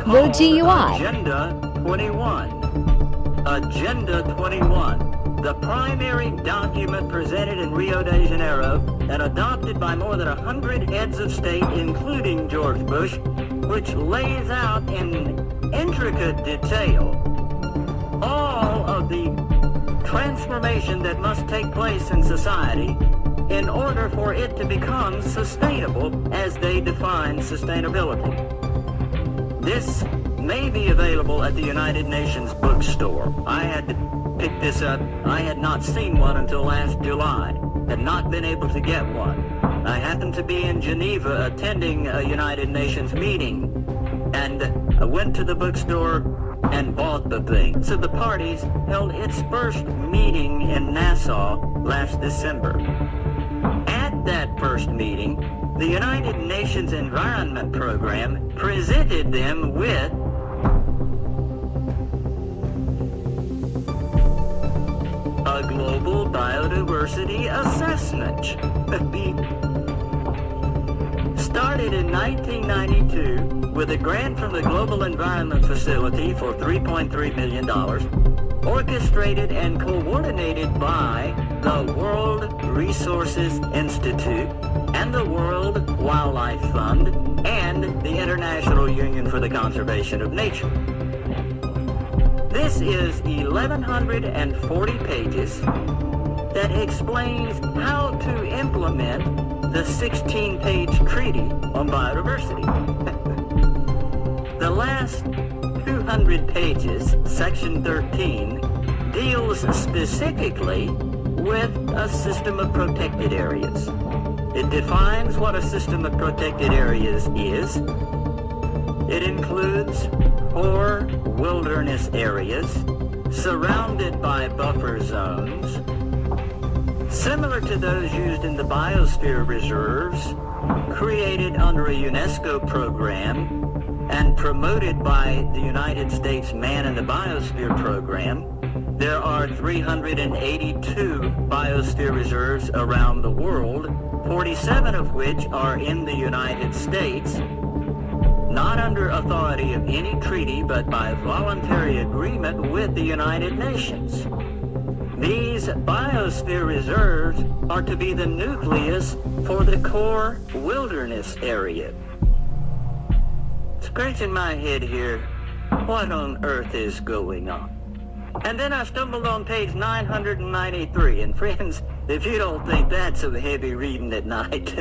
called GUI. Agenda 21. Agenda 21, the primary document presented in Rio de Janeiro and adopted by more than 100 heads of state, including George Bush, which lays out in intricate detail all of the transformation that must take place in society in order for it to become sustainable as they define sustainability. This may be available at the United Nations bookstore. I had to pick this up. I had not seen one until last July, had not been able to get one. I happened to be in Geneva attending a United Nations meeting, and I went to the bookstore and bought the thing. So the parties held its first meeting in Nassau last December. At that first meeting, the United Nations Environment Program presented them with a global biodiversity assessment. Started in 1992 with a grant from the Global Environment Facility for $3.3 million, orchestrated and coordinated by the World Resources Institute and the World Wildlife Fund and the International Union for the Conservation of Nature. This is 1,140 pages that explains how to implement the 16-page treaty on biodiversity. The last 200 pages, section 13, deals specifically with a system of protected areas. It defines what a system of protected areas is. It includes 4 wilderness areas surrounded by buffer zones, similar to those used in the biosphere reserves, created under a UNESCO program and promoted by the United States Man in the Biosphere program. There are 382 biosphere reserves around the world, 47 of which are in the United States, not under authority of any treaty, but by voluntary agreement with the United Nations. These biosphere reserves are to be the nucleus for the core wilderness area. Scratching my head here, what on earth is going on? And then I stumbled on page 993, and friends, if you don't think that's some heavy reading at night,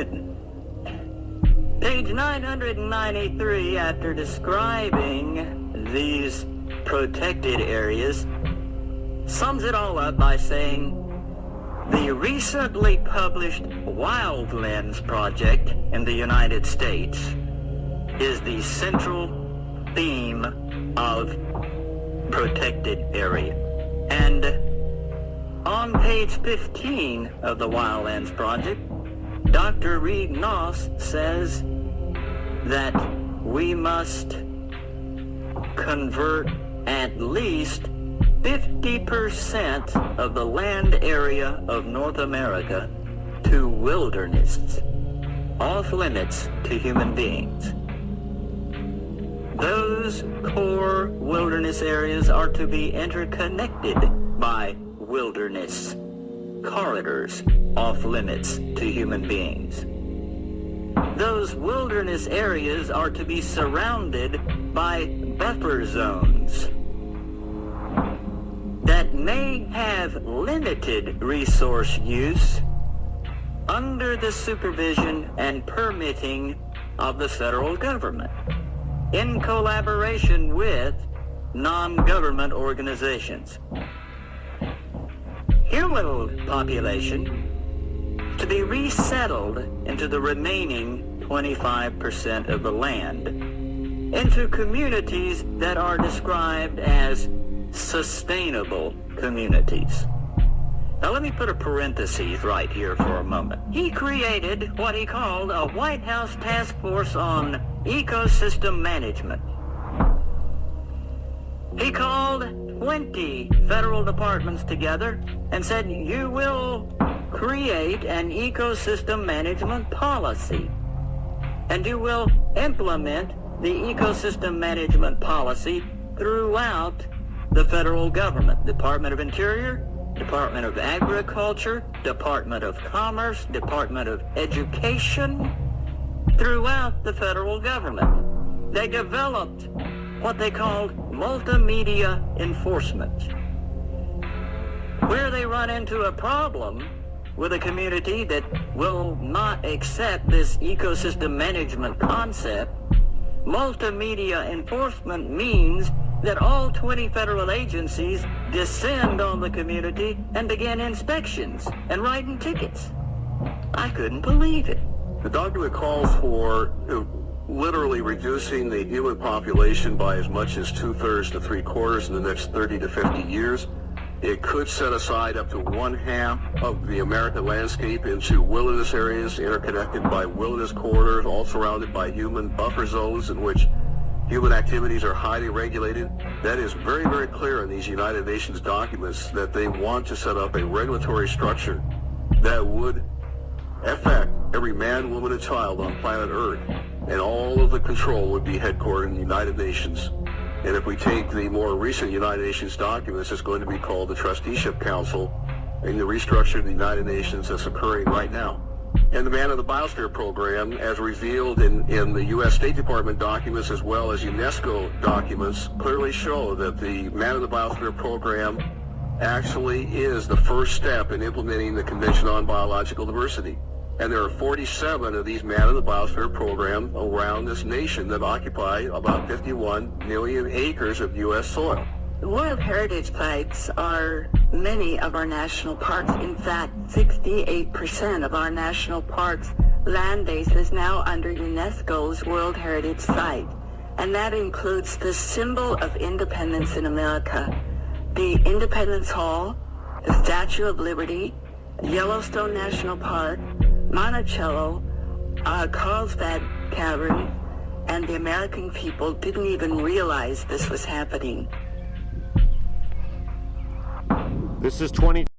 page 993, after describing these protected areas, sums it all up by saying, the recently published Wildlands Project in the United States is the central theme of protected area. And on page 15 of the Wildlands Project, Dr. Reed Noss says that we must convert at least 50% of the land area of North America to wilderness, off limits to human beings. Those core wilderness areas are to be interconnected by wilderness corridors off limits to human beings. Those wilderness areas are to be surrounded by buffer zones that may have limited resource use under the supervision and permitting of the federal government, in collaboration with non-government organizations. Human population to be resettled into the remaining 25% of the land, into communities that are described as sustainable communities. Now let me put a parenthesis right here for a moment. He created what he called a White House task force on ecosystem management. He called 20 federal departments together and said, you will create an ecosystem management policy, and you will implement the ecosystem management policy throughout the federal government. Department of Interior, Department of Agriculture, Department of Commerce, Department of Education, throughout the federal government. They developed what they called multimedia enforcement. Where they run into a problem with a community that will not accept this ecosystem management concept, multimedia enforcement means that all 20 federal agencies descend on the community and begin inspections and writing tickets. I couldn't believe it. The document calls for literally reducing the human population by as much as 2/3 to 3/4 in the next 30 to 50 years. It could set aside up to 1/2 of the American landscape into wilderness areas interconnected by wilderness corridors, all surrounded by human buffer zones in which human activities are highly regulated. That is very, very clear in these United Nations documents that they want to set up a regulatory structure that would affect every man, woman, and child on planet Earth. And all of the control would be headquartered in the United Nations. And if we take the more recent United Nations documents, it's going to be called the Trusteeship Council in the restructure of the United Nations that's occurring right now. And the Man of the Biosphere Program, as revealed in the U.S. State Department documents as well as UNESCO documents, clearly show that the Man of the Biosphere Program actually is the first step in implementing the Convention on Biological Diversity. And there are 47 of these Man of the Biosphere Program around this nation that occupy about 51 million acres of U.S. soil. World Heritage Sites are many of our national parks. In fact, 68% of our national parks land base is now under UNESCO's World Heritage Site. And that includes the symbol of independence in America, the Independence Hall, the Statue of Liberty, Yellowstone National Park, Monticello, Carlsbad Cavern, and the American people didn't even realize this was happening. This is 20